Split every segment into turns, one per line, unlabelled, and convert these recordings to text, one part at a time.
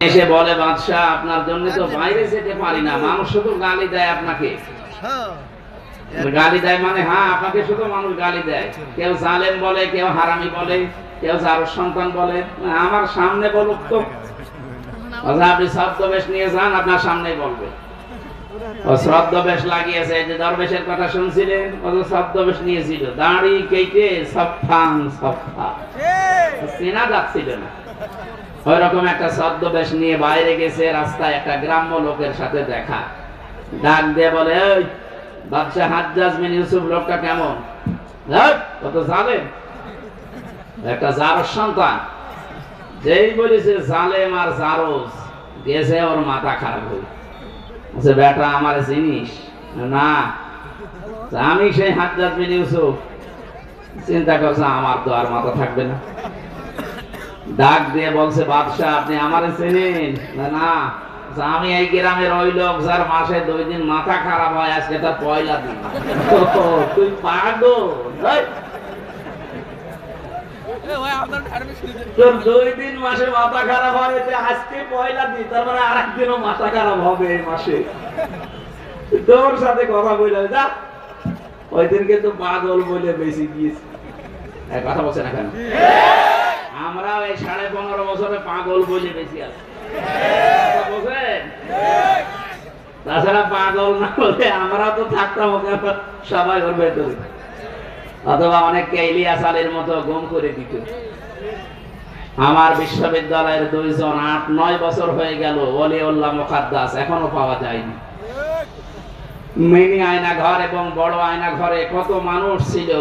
এসে বলে বাদশাহ আপনার জন্য তো বাইরে যেতে পারি না, মানুষ শুধু গালি দেয় আপনাকে। গালি দেয় মানে হ্যাঁ আপনাকে শুধু মানুষ গালি দেয়, কেউ জালেম বলে, কেউ হারামি বলে, কেউ জারুর সন্তান বলে। আমার সামনে বলুক তো, আপনি ছদ্মবেশ নিয়ে যান, আপনার সামনেই বলবে। ও ছদ্মবেশ লাগিয়েছে, যে দরবেশের কথা শুনছিলেন, ও ছদ্মবেশ নিয়েছিল, দাড়ি কেটে সফান সফা, চেনা যাচ্ছিল না। ওই রকম একটা ছদ্মবেশ নিয়ে বাইরে গেছে, রাস্তায় একটা গ্রাম্য লোকের সাথে দেখা, ডাক দিয়ে বলে, ওই বাদশাহ হাজ্জাজ বিন ইউসুফ লোকটা কেমন? কত জালেম, একটা জারজ সন্তান। যেই বলেছে জালেম আর জারজ, গেছে ওর মাথা খারাপ হয়ে। বলছে বেটা আমার জিনিস না, আমি সেই হাজ্জাজ বিন ইউসুফ। চিন্তা করছে আমার তো আর মাথা থাকবে না। ডাক দিয়ে বলছে বাদশাহ আপনি আমারে চেনেন? না, আমি এই গ্রামের ওই লোক যার মাসে 2 দিন মাথা খারাপ হয়, আজকে তার পয়লা দিন। তুই পাগল, তোর 2 দিন মাসে মাথা খারাপ হয়, আজকে পয়লা দিন, তার মানে আরেকদিনও মাথা খারাপ হবে এই মাসে। তোর সাথে কথা বলে যা, ওই দিনকে তো পাগল বলে বেশি গিয়েছে। কথা বলছে না কেন? আমরা এই 15.5 বছরে পাগল বলে বেশি আছে। তাছাড়া পাগল না বলে আমরা তো থাকতাম সবাই ওর ভেতরে, অথবা অনেককে ইলিয়াস আলীর মতো গুম করে দিত। আমার বিশ্ববিদ্যালয়ের 2 জন 8-9 বছর হয়ে গেল, ওলিউল্লাহ মুকাদ্দাস এখনো পাওয়া যায়নি। মিনি আয়না ঘর এবং বড় আয়না ঘরে কত মানুষ ছিল,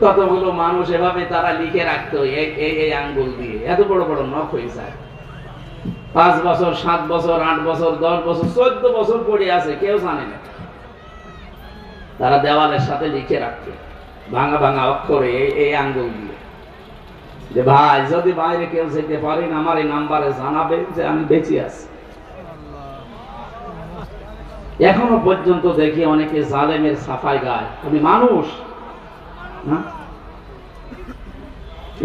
কতগুলো মানুষ এভাবে তারা লিখে রাখতো এই আঙ্গুল দিয়ে, এত বড় বড় নখ হয়ে যায়। 5 বছর, 7 বছর, 8 বছর, 10 বছর, 14 বছর পড়ে আছে, কেউ জানে না। তারা দেওয়ালের সাথে লিখে রাখতো ভাঙা ভাঙা অক্ষরে এই আঙ্গুল দিয়ে, যে ভাই যদি বাইরে কেউ যেতে পারেন আমার এই নাম্বারে জানাবেন যে আমি বেঁচে আছি। এখনো পর্যন্ত দেখি অনেকে জালেমের সাফাই গায়। আমি মানুষ না,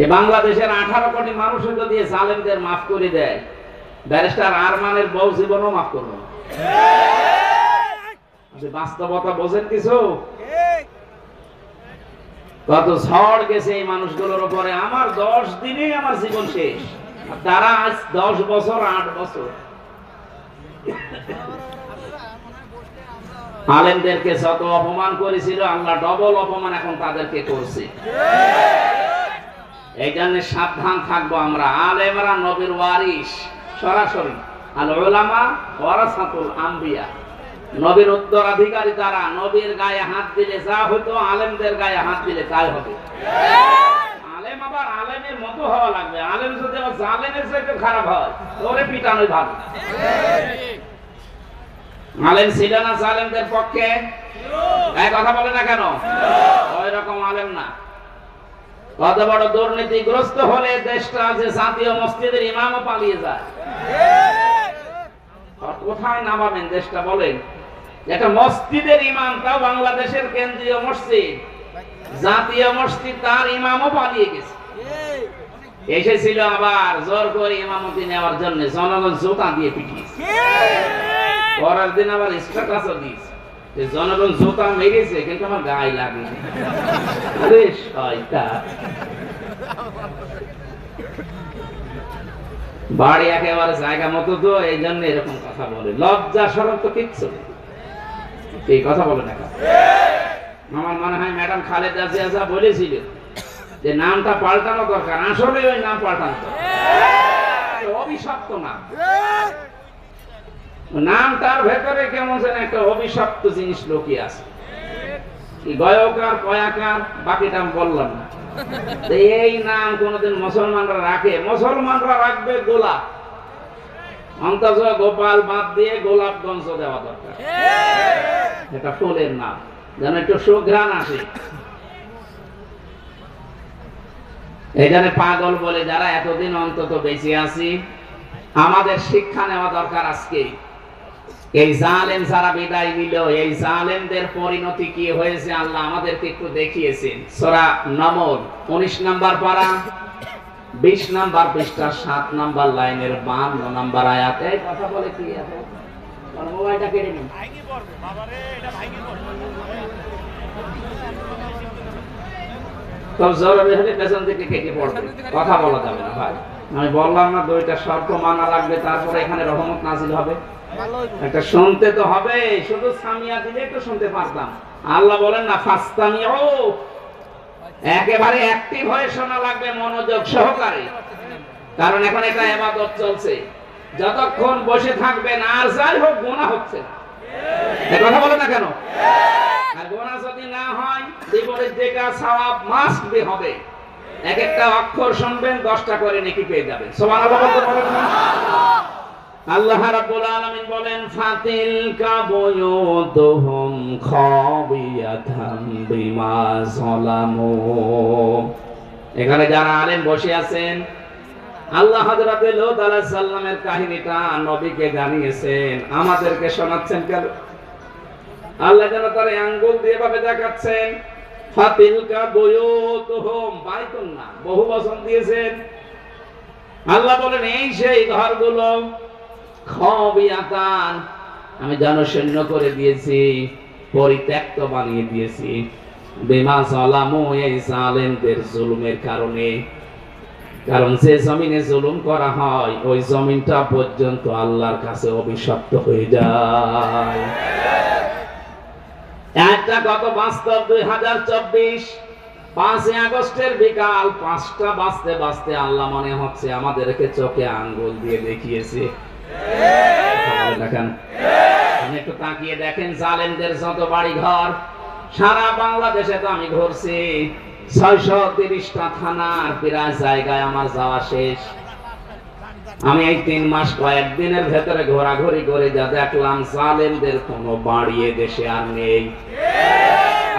এই বাংলাদেশের 18 কোটি মানুষ যদি জালেমদের মাফ করে দেয়, ব্যারিস্টার আরমানের বউ জীবনও মাফ করবে না। বাস্তবতা বোঝেন কিছু? কত ঝড় গেছে এই মানুষগুলোর উপরে। আমার 10 দিনেই আমার জীবন শেষ, তারা আজ 10 বছর 8 বছর। আলেমদেরকে যত অপমান করেছিল, আল্লাহ ডবল অপমান এখন তাদেরকে করছে। এই জন্য সাবধান থাকবো আমরা। আলেমরা নবীর ওয়ারিস সরাসরি, আল উলামা ওয়ারাসাতুল আম্বিয়া, নবীর উত্তরাধিকারী তারা। নবীর গায়ে হাত দিলে যা হতো, আলেমদের গায়ে হাত দিলে তাই হবে। আলেম আবার আলেমের মতো হওয়া লাগবে। আলেম যদি আবার জালেমের চাইতে খারাপ হয়, ওরে পিটানোই ভালো। আলেম ছিল না জালেমদের পক্ষে? এই কথা বলে না কেন? ওই রকম আলেম না। কত বড় দুর্নীতিগ্রস্ত হলে দেশটা যে জাতীয় মসজিদের ইমামও পালিয়ে যায়। কোথায় নামাবেন দেশটা বলেন? একটা মসজিদের ইমাম, তাও বাংলাদেশের কেন্দ্রীয় মসজিদ, জাতীয় মসজিদ, তার ইমামও পালিয়ে গেছে। এসেছিল আবার জোর করে ইমামতি নেওয়ার জন্য, জনগণ জুতা দিয়ে পিটিয়েছে। পরের দিন আবার স্ট্যাটাসও দিয়েছে যে জনগণ জুতা মেরেছে কিন্তু আমার গায়ে লাগে। আরে শয়তান, বাড়ি একেবারে জায়গা মতো তো, এই জন্য এরকম কথা বলে। লজ্জা শরম তো কিচ্ছু নেই, এই কথা বলে না। আমার মনে হয় ম্যাডাম খালেদা জিয়া যা বলেছিল যে নামটা পাল্টানো দরকার, আসলে ওই নাম পাল্টানো অভিশপ্ত নাম। নামটার ভেতরে কেমন যেন একটা অভিশপ্ত জিনিস লুকিয়ে আছে। গয়কার পয়াকার বাকিটা আমি বললাম না। এই নাম কোনদিন মুসলমানরা রাখে? মুসলমানরা রাখবে গোলাপ, অন্তত গোপাল বাদ দিয়ে গোলাপগঞ্জ দেওয়া দরকার। এটা ফুলের নাম, যেন একটু সুঘ্রাণ আসে। এই জন্য পাগল বলে যারা এতদিন অন্তত বেঁচে আছি, আমাদের শিক্ষা নেওয়া দরকার আজকে। এই জালেম যারা বিদায় নিল, এই জালেমদের পরিণতি কি হয়েছে আল্লাহ আমাদেরকে একটু দেখিয়েছেন। সূরা নমল 19 নম্বর পারা 20 নাম্বার পৃষ্ঠা 7 নাম্বার লাইনের 52 নাম্বার আয়াত। এই কথা বলে কি এত? মোবাইলটা কেটে নিন। জরুরি হলে পেছন থেকে কেটে পড়বে, কথা বলা যাবে না ভাই। আমি বললাম না দুইটা শর্ত মানা লাগবে, তারপরে এখানে রহমত নাজিল হবে। একটা শুনতে তো হবে, শুধু সামিয়া দিলে একটু শুনতে পারতাম। আল্লাহ বলেন না ফাস্তামিউ, একেবারে অ্যাক্টিভ হয়ে শোনা লাগবে, মনোযোগ সহকারে। কারণ এখন এটা ইবাদত চলছে, যতক্ষণ বসে থাকবেন আর যাই হোক গুনাহ হচ্ছে না। এই কথা বলে না কেন? আর গুনাহ যদি না হয় বিপরীত দিকে সওয়াব মাস্ট বি হবে। এক একটা অক্ষর শুনবেন 10টা করে নেকি পেয়ে যাবেন। সুবহানাল্লাহ বলতে পারেন না? আল্লাহ রাব্বুল আলামিন বলেন ফাতিলকা বুয়ুতুহুম খাবিয়াতাম বিমা যালামু। এখানে যারা আলেম বসে আছেন, আল্লাহ হযরত লূত আলাইহিস সালামের কাহিনীটা নবীকে জানিয়েছেন, আমাদেরকে শোনাচ্ছেন কেন? আল্লাহ যেন তার আঙ্গুল দিয়ে ভাবে দেখাচ্ছেন। ফাতিলকা বুয়ুতুহুম, বাইতুন না, বহু বচন দিয়েছেন। আল্লাহ বলেন এই সেই ঘরগুলো, খাবিয়াতান, আমি জনশূন্য করে দিয়েছি, পরিত্যক্ত বানিয়ে দিয়েছি, বিমা যালামু, এই জালেমদের জুলুমের কারণে। কারণ যে জমিনে জুলুম করা হয় ওই জমিনটা পর্যন্ত আল্লাহর কাছে অভিশপ্ত হয়ে যায়। একটা কত বাস্তব 2024 5 আগস্টের বিকাল 5টা বাজতে বাজতে আল্লাহ মনে হচ্ছে আমাদেরকে চোখে আঙ্গুল দিয়ে দেখিয়েছে। দেখেন, একটু তাকিয়ে দেখেন জালেমদের যত বাড়ি ঘর সারা বাংলাদেশে। তো আমি ঘুরছি 630টা থানার প্রায় জায়গায় আমার যাওয়া শেষ। আমি এই 3 মাস কয়েকদিনের ভেতরে ঘোরাঘুরি করে যা দেখলাম, জালেমদের কোনো বাড়ি দেশে আর নেই।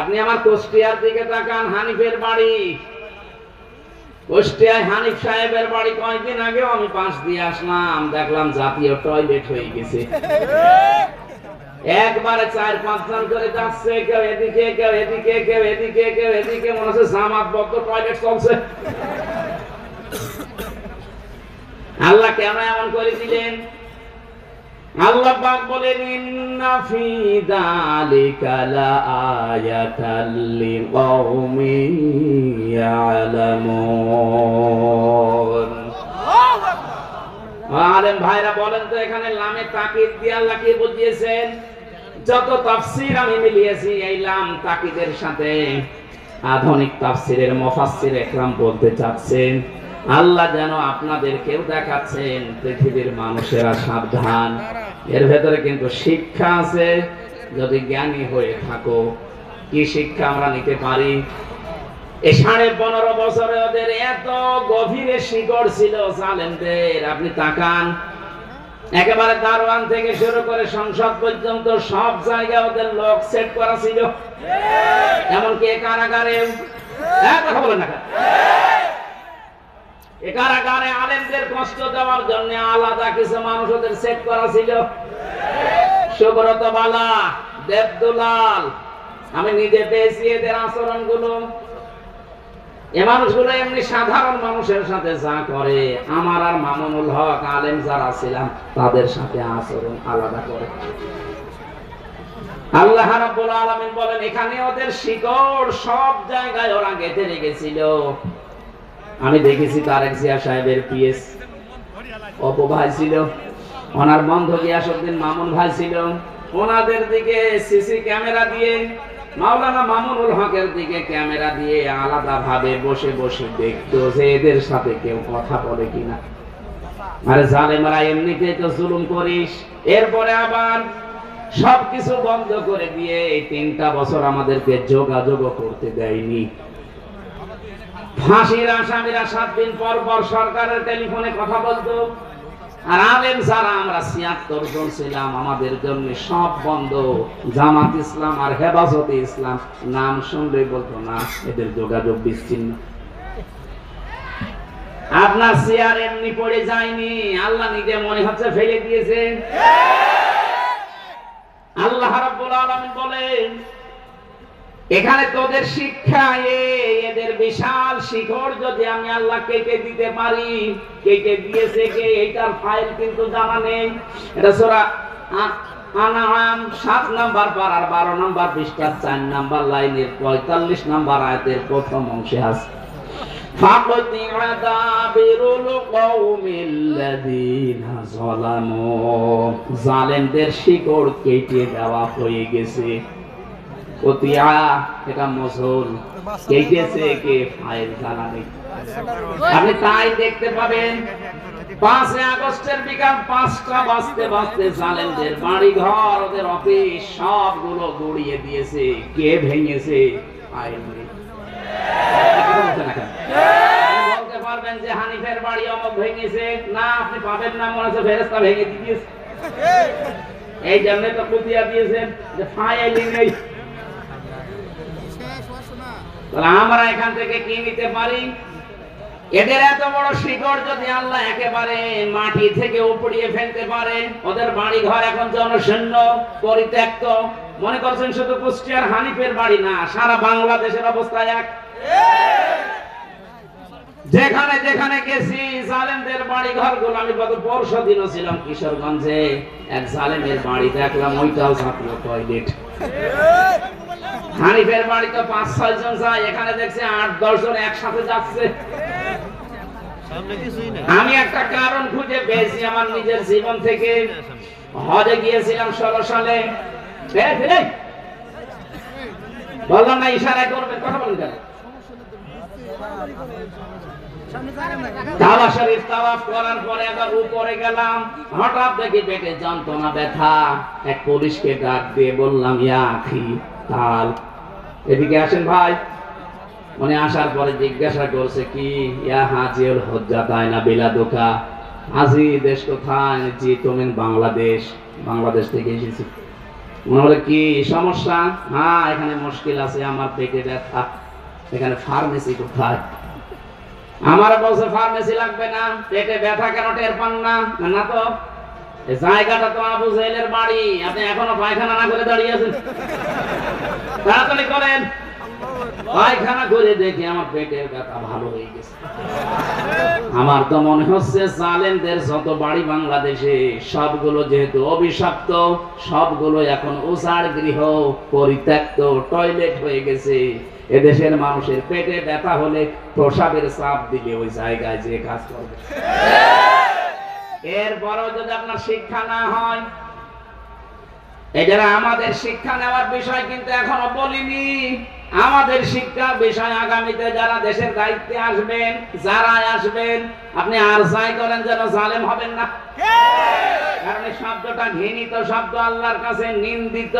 আপনি আমার কুষ্টিয়ার দিকে তাকান, হানিফের বাড়ি, কুষ্টিয়ায় হানিফ সাহেবের বাড়ি কয়েকদিন আগেও আমি পাশ দিয়ে আসলাম, দেখলাম জাতীয় টয়লেট হয়ে গেছে। একবারে 4-5 জন করে যাচ্ছে, কেউ এদিকে কেউ এদিকে কেউ এদিকে কেউ এদিকে, মনে হচ্ছে জামাতবদ্ধ টয়লেট চলছে। আল্লাহ কেন এমন করে দিলেন? আল্লাহ পাক বলেন ইন্না ফি যালিকা লাআয়াতাল লিকাওমিন ইয়ালামুন। আলেম ভাইরা বলেন তো এখানে লামে তাকিদ দিয়ে আল্লাহ কি বুঝিয়েছেন? যত তাফসীর আমি মিলিয়েছি এই লাম তাকিদের সাথে আধুনিক তাফসীরের মুফাসসির একরাম বলতে চাচ্ছেন আল্লাহ যেন আপনাদেরকেও দেখাচ্ছেন পৃথিবীর মানুষেরা সাবধান, এর ভেতরে কিন্তু শিক্ষা আছে যদি জ্ঞানী হয়ে থাকো। কি শিক্ষা আমরা নিতে পারি? এই 15.5 বছরে ওদের এত গভীরে শিকড় ছিল জালেমদের। আপনি তাকান, একেবারে দারওয়ান থেকে শুরু করে সংসদ পর্যন্ত সব জায়গায় ওদের লোক সেট করা ছিল, এমনকি কারাগারে। কথা বলেন না, কারাগারে আলেমদের কষ্ট দেওয়ার জন্য আলাদা কিছু মানুষ ওদের সেট করা ছিল। সুব্রত বালা, দেবদুলাল, আমি নিজে পেয়েছি এদের আচরণ গুলো। এ মানুষগুলো এমনি সাধারণ মানুষের সাথে যা করে, আমার আর মামুনুল হক আলেম যারা ছিলাম তাদের সাথে আচরণ আলাদা করে। আল্লাহ রাব্বুল আলামিন বলেন এখানে ওদের শিকড় সব জায়গায় ওরা গেঁথে রেখেছিল। আমি দেখেছি তারেক জিয়া সাহেবের পিএস অপু ভাই ছিল, ওনার বন্ধু গিয়াসউদ্দিন মামুন ভাই ছিল, ওনাদের দিকে সিসি ক্যামেরা দিয়ে, মাওলানা মামুনুল হকের দিকে ক্যামেরা দিয়ে আলাদা ভাবে বসে বসে দেখতো যে এদের সাথে কেউ কথা বলে কিনা। আরে জালেমরা এমনিতেই তো জুলুম করিস, এরপরে আবার সবকিছু বন্ধ করে দিয়ে 3টা বছর আমাদেরকে যোগাযোগ করতে দেয়নি। ফাঁসির আসামিরা 7 দিন পর পর সরকারের টেলিফোনে কথা বলতো, আর আলেম যারা আমরা 76 জন ছিলাম আমাদের জন্য সব বন্ধ। জামাত ইসলাম আর হেফাজতে ইসলাম নাম শুনলেই বলতো না, এদের যোগাযোগ বিচ্ছিন্ন। আপনার চেয়ার এমনি পড়ে যায়নি, আল্লাহ নিজে মনে হচ্ছে ফেলে দিয়েছেন। আল্লাহ রাব্বুল আলামিন বলেন এখানে তোদের শিক্ষা এদের বিশাল শিখর যদি আমি আল্লাহ কেটে দিতে পারি, কেটে দিয়েছে কে এইটার ফাইল কিন্তু জানা নেই। এটা সূরা আনাম ৭ নাম্বার পারার ১২ নাম্বার পৃষ্ঠার ৪ নাম্বার লাইনের ৪৫ নাম্বার আয়াতের প্রথম অংশে আছে। ফাকতিআ দাবিরুল কওমিল্লাযীনা যালামু, জালেমদের শিকড় কেটে দেওয়া হয়ে গেছে। কতিয়া এটা মসুল, কেটেছে কে ফাইল জানা নেই। আপনি তাই দেখতে পাবেন ৫ আগস্টের বিকাল ৫টা বাজতে বাজতে জালেমদের বাড়ি ঘর, ওদের অফিস সবগুলো গুড়িয়ে দিয়েছে। কে ভেঙেছে? ফাইল নেই। বলতে পারবেন যে হানিফের বাড়ি অমুক ভেঙেছে? না, আপনি পাবেন না, মনে হচ্ছে ফেরেশতা ভেঙে দিয়েছে। এই জন্য তো কুতিয়া দিয়েছেন যে ফাইল নেই। আমরা এখান থেকে কি নিতে পারি? এদের এত বড় শিকড় যদি আল্লাহ একেবারে মাটি থেকে উপড়িয়ে ফেলতে পারে, ওদের বাড়ি ঘর এখন জনশূন্য পরিত্যক্ত। মনে করছেন শুধু কুষ্টিয়ার হানিফের বাড়ি না, সারা বাংলাদেশের অবস্থা এক। যেখানে যেখানে গেছি জালেমদের বাড়ি ঘর গুলো, আমি গত পরশু দিনও ছিলাম কিশোরগঞ্জে, এক জালেমের বাড়ি দেখলাম, ওইটাও জাতীয় টয়লেট। হানিফের বাড়ি তো ৫-৬ জন যায়, এখানে দেখছি ৮-১০ জন একসাথে যাচ্ছে। আমি একটা কারণ খুঁজে পেয়েছি আমার নিজের জীবন থেকে। হজে গিয়েছিলাম ১৬ সালে। বললাম না ইশারা করবেন, কথা বলেন কেন? কাবা শরীফ তাওয়াফ করার পরে আবার উপরে গেলাম, হঠাৎ দেখি পেটে যন্ত্রণা, ব্যথা। এক পুলিশকে ডাক দিয়ে বললাম, ইয়া আখি তাল, এদিকে আসেন ভাই। উনি আসার পরে জিজ্ঞাসা করছে, কি? ইয়া হাজিউল হুজ্জাতাইনা বিলাদুকা, হাজি দেশ কোথায়? জি তুমি বাংলাদেশ। বাংলাদেশ থেকে এসেছি। উনি বলে, কি সমস্যা? হ্যাঁ, এখানে মুশকিল আছে, আমার পেটে ব্যথা। এখানে ফার্মেসি কোথায়? আমার বলছে ফার্মেসি লাগবে না, পেটে ব্যথা কেন টের পান না? না তো, এই জায়গাটা তো আবু জেহেলের বাড়ি, আপনি এখনো পায়খানা না করে দাঁড়িয়ে আছেন। তাড়াতাড়ি করেন। পায়খানা করে দেখি আমার পেটের ব্যথা ভালো হয়ে গেছে। আমার তো মনে হচ্ছে জালেমদের যত বাড়ি বাংলাদেশে সবগুলো যেহেতু অভিশপ্ত, সবগুলো এখন উজাড় গৃহ, পরিত্যক্ত টয়লেট হয়ে গেছে। এদেশের মানুষের পেটে ব্যথা হলে প্রসাবের চাপ দিলে ওই জায়গায় যে কাজ করবে। এরপরও যদি আপনার শিক্ষা না হয়, এরা আমাদের শিক্ষা নেওয়ার বিষয় কিন্তু এখনো বলিনি। আমাদের শিক্ষার বিষয় আগামীতে যারা দেশের দায়িত্বে আসবেন, যারা আসবেন, আপনি আর যাই করেন যেন জালেম হবেন না। কারণ এই শব্দটা ঘৃণিত শব্দ, আল্লাহর কাছে নিন্দিত।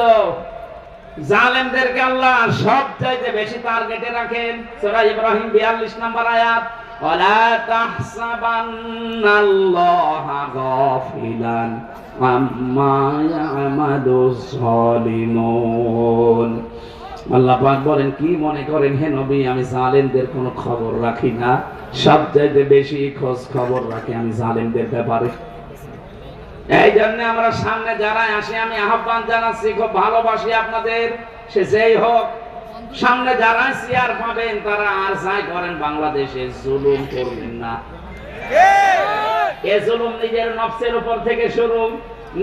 জালেমদেরকে আল্লাহ সবচাইতে বেশি টার্গেটে রাখেন। সূরা ইব্রাহিম ৪২ নম্বর আয়াত, ওয়ালা তাহসাবান্নাল্লাহা গাফিলান আম্মা ইয়ামালুজ যালিমুন। আল্লাহ পাক বলেন, কি মনে করেন হে নবী আমি জালেমদের কোনো খবর রাখি না? সবচাইতে বেশি খোঁজ খবর রাখি আমি জালেমদের ব্যাপারে। এই জন্য আমরা সামনে যারা আসে আমি আহ্বান জানাচ্ছি, খুব ভালোবাসি আপনাদের, সে যেই হোক, সামনে যারা চেয়ার পাবেন তারা আর যাই করেন বাংলাদেশে জুলুম করবেন না। এ জুলুম নিজের নফসের উপর থেকে শুরু,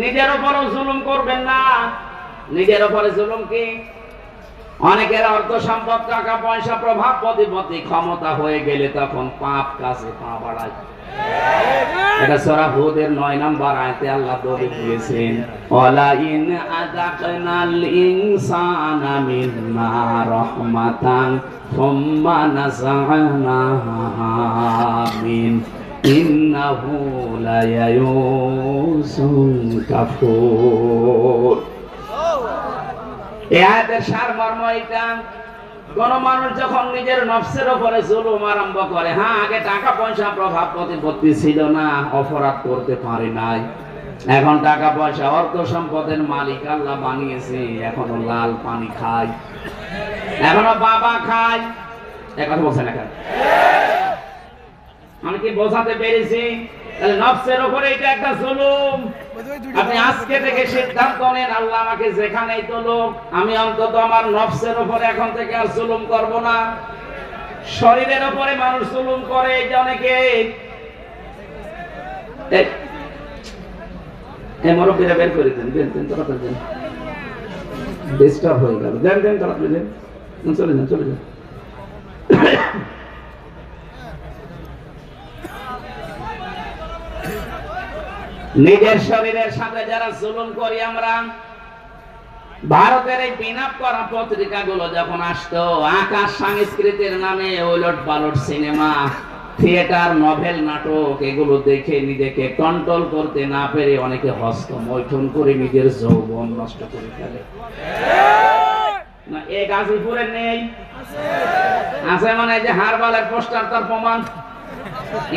নিজের উপরও জুলুম করবেন না। নিজের উপরে জুলুম কি? অনেকের অর্থ সম্পদ, টাকা পয়সা, প্রভাব প্রতিপত্তি, ক্ষমতা হয়ে গেলে তখন পাপ কাজে পা বাড়ায়। এটা সূরা হুদের ৯ নম্বর আয়াতে আল্লাহ বলে দিয়েছেন, ওয়ালা ইন আযাকনাল ইনসানা মিন্না রাহমাতান সুম্মা নাযা'নাহা মিন ইন্নাহু লায়াউসুন কাফুর। এই আয়াতের সারমর্ম এটা, কোন মানুষ যখন নিজের নফসের উপরে জুলুম আরম্ভ করে, হ্যাঁ আগে টাকা পয়সা, প্রভাব প্রতিপত্তি ছিল না, অপরাধ করতে পারে নাই, এখন টাকা পয়সা, অর্থ সম্পদের মালিক আল্লাহ বানিয়েছে, এখনো লাল পানি খায়, এখনো বাবা খায়। কথা বলছেন না কেন? আমি কি বোঝাতে পেরেছি? নফসের উপরে এটা একটা জুলুম। আপনি আজকে থেকে সিদ্ধান্ত নেন, আল্লাহ আমাকে যেখানেই তোলুক, আমি অন্তত আমার নফসের উপরে এখন থেকে আর জুলুম করব না। শরীরের উপরে মানুষ জুলুম করে, এই যে অনেকে মুরব্বীরা বের করে দেন, তাড়াতাড়ি দেন, ডিস্টার্ব হয়ে গেল, দেন তাড়াতাড়ি দেন, চলে যান। নিজের শরীরের সাথে যারা জুলুম করি আমরা, ভারতের এই পিনআপ করা পত্রিকাগুলো যখন আসতো, আকাশ সংস্কৃতির নামে ওলট পালট সিনেমা, থিয়েটার, নভেল, নাটক, এগুলো দেখে নিজেকে কন্ট্রোল করতে না পেরে অনেকে হস্তমৈথুন করে নিজের যৌবন নষ্ট করে ফেলে। না, এই গাজীপুরে নেই? আছে মানে যে হারবালের পোস্টার, তার প্রমাণ।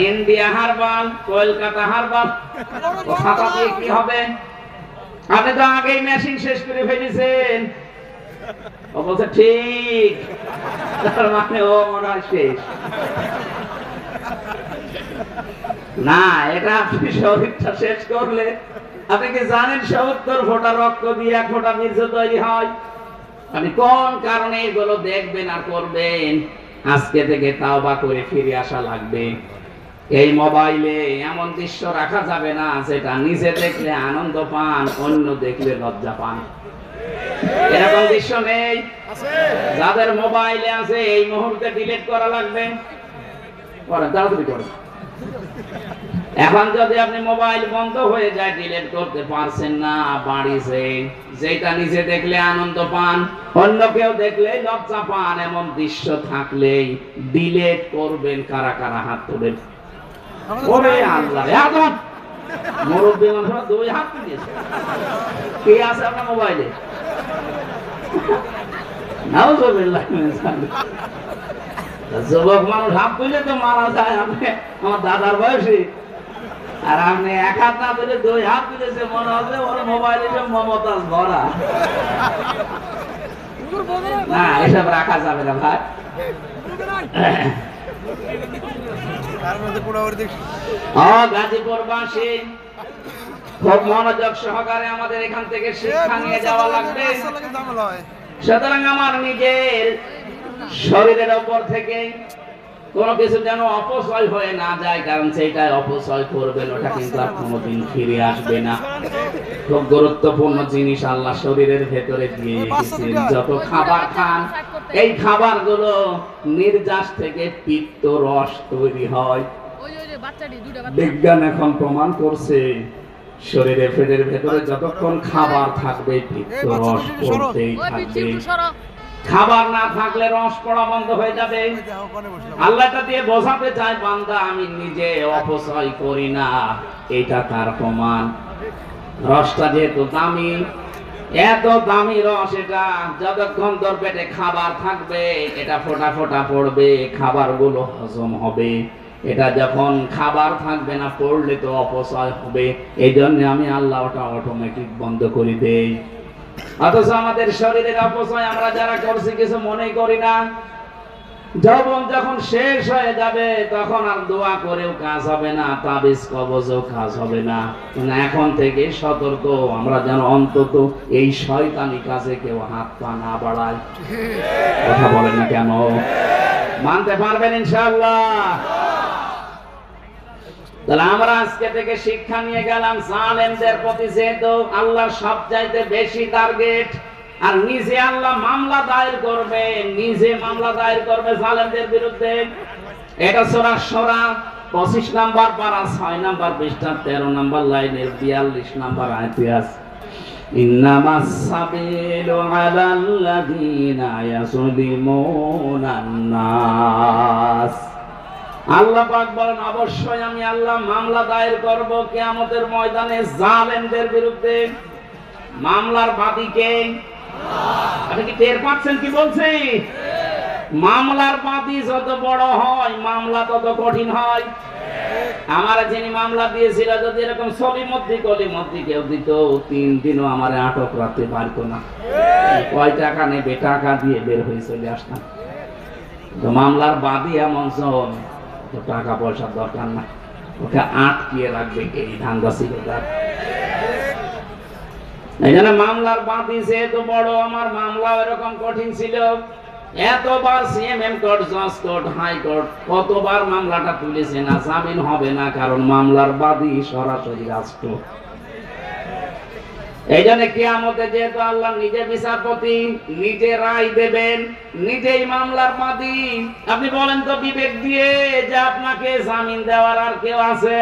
ইন্ডিয়া হারবাল, কলকাতা হারবাল, ছাতা দিয়ে কি হবে? আপনি তো আগেই মেশিন শেষ করে ফেলেছেন। ও বলছে ঠিক, তার মানে ও মনে হয় শেষ না। এটা আপনি শরীরটা শেষ করলে, আপনি কি জানেন ৭০ ফোঁটা রক্ত দিয়ে ১ ফোঁটা বীর্য তৈরি হয়? আপনি কোন কারণে এগুলো দেখবেন আর করবেন? আজকে থেকে তাওবা করে ফিরে আসা লাগবে। এই মোবাইলে এমন দৃশ্য রাখা যাবে না যেটা নিজে দেখলে আনন্দ পান, অন্য দেখলে লজ্জা পান। এরকম দৃশ্য নেই? যাদের মোবাইলে আছে এই মুহূর্তে ডিলিট করা লাগবে। তাড়াতাড়ি করেন। এখন যদি আপনি মোবাইল বন্ধ হয়ে যায়, ডিলিট করতে পারছেন না, বাড়িতে যেটা নিজে দেখলে আনন্দ পান, অন্য কেউ দেখলে লজ্জা পান, এমন দৃশ্য থাকলেই ডিলিট করবেন। কারা কারা হাত তোলেন? ওরে আল্লাহ, এখন মুরব্বী মানুষ 2 হাত তুলেছে। কে আছে আপনার মোবাইলে? নাউজুবিল্লাহ মিনাশ যালিক। যুবক মানুষ হাত তুলে তো মারা যায়। আপনি আমার দাদার বয়সী, আর আপনি 1 হাত না তুলে 2 হাত তুলেছে, মনে হচ্ছে ওর মোবাইলে সব মমতাজ ভরা। না, এসব রাখা যাবে না ভাই। গাজীপুরবাসী খুব মনোযোগ সহকারে আমাদের এখান থেকে শিক্ষা নিয়ে যাওয়া লাগবে। সুতরাং আমার নিজের শরীরের উপর থেকে কোনো কিছু যেন অপচয় হয়ে না যায়, কারণ সেইটা অপচয় করবেন, ওটা কিন্তু আর কোনোদিন ফিরে আসবে না। খুব গুরুত্বপূর্ণ জিনিস আল্লাহ শরীরের ভেতরে দিয়ে রেখেছেন। যত খাবার খান, এই খাবারগুলো নির্যাস থেকে পিত্ত রস তৈরি হয়। বিজ্ঞান এখন প্রমাণ করছে শরীরে পেটের ভেতরে যতক্ষণ খাবার থাকবে পিত্ত রস পড়তেই থাকবে। খাবার না থাকলে রস পড়া বন্ধ হয়ে যাবে। আল্লাহটা দিয়ে বোঝাতে চায়, বান্দা আমি নিজে অপচয় করি না, এটা তার প্রমাণ। রসটা যেহেতু দামি, এত দামি রস, এটা যতক্ষণ তোর পেটে খাবার থাকবে এটা ফোঁটা ফোঁটা পড়বে, খাবারগুলো হজম হবে। এটা যখন খাবার থাকবে না, পড়লে তো অপচয় হবে। এই জন্য আমি আল্লাহ ওটা অটোমেটিক বন্ধ করে দেই। অথচ আমাদের শরীরের অপচয় আমরা যারা করছি কিছু মনে করি না। যৌবন যখন শেষ হয়ে যাবে তখন আর দোয়া করেও কাজ হবে না, তাবিজ কবজও কাজ হবে না। এখন থেকে সতর্ক, আমরা যেন অন্তত এই শয়তানি কাজে কেউ হাত পা না বাড়ায়। কথা বলেন না কেন? মানতে পারবেন ইনশাআল্লাহ? তাহলে আমরা আজকে থেকে শিক্ষা নিয়ে গেলাম, জালেমদের প্রতি যেহেতু আল্লাহর সবচাইতে বেশি টার্গেট, আর নিজে আল্লাহ মামলা দায়ের করবে, নিজে মামলা দায়ের করবে জালেমদের বিরুদ্ধে। এটা সূরা শুরা 25 নাম্বার পারা 6 নাম্বার পৃষ্ঠা 13 নাম্বার লাইনের 42 নাম্বার আয়াতে আছে, ইন্নামাস সাবিলু আলাল্লাযীনা ইয়াযলিমুনান নাস। আল্লাহ পাক বলেন, অবশ্যই আমি আল্লাহ মামলা দায়ের করব কিয়ামতের ময়দানে জালেমদের বিরুদ্ধে। মামলার বাদীকে আপনি কি টের পাচ্ছেন কি বলছি? মামলার বাদী যত বড় হয় মামলা তত কঠিন হয়। আমার যিনি মামলা দিয়েছিল, যদি এরকম সলিমদ্দি কলিমদ্দি কেউ দিত, 3 দিনও আমার আটক রাখতে পারতো না। কয় টাকা নেবে, টাকা দিয়ে বের হয়ে চলে আসতাম। তো মামলার বাদী এমন জন, তো টাকা পয়সার দরকার নাই, ওকে আটকিয়ে রাখবে এই ধান্দা ছিল তার। এখানে মামলার বাদী যেহেতু বড়, আমার মামলা এরকম কঠিন ছিল। এতবার সিএমএম কোর্ট, জজ কোর্ট, হাইকোর্ট কতবার মামলাটা তুলেছে, না জামিন হবে না, কারণ মামলার বাদী সরাসরি রাষ্ট্র। এই জন্য কিয়ামতে যেহেতু আল্লাহ নিজে বিচারপতি, নিজে রায় দেবেন, নিজেই মামলার বাদী, আপনি বলেন তো বিবেক দিয়ে যে আপনাকে জামিন দেওয়ার আর কেউ আছে?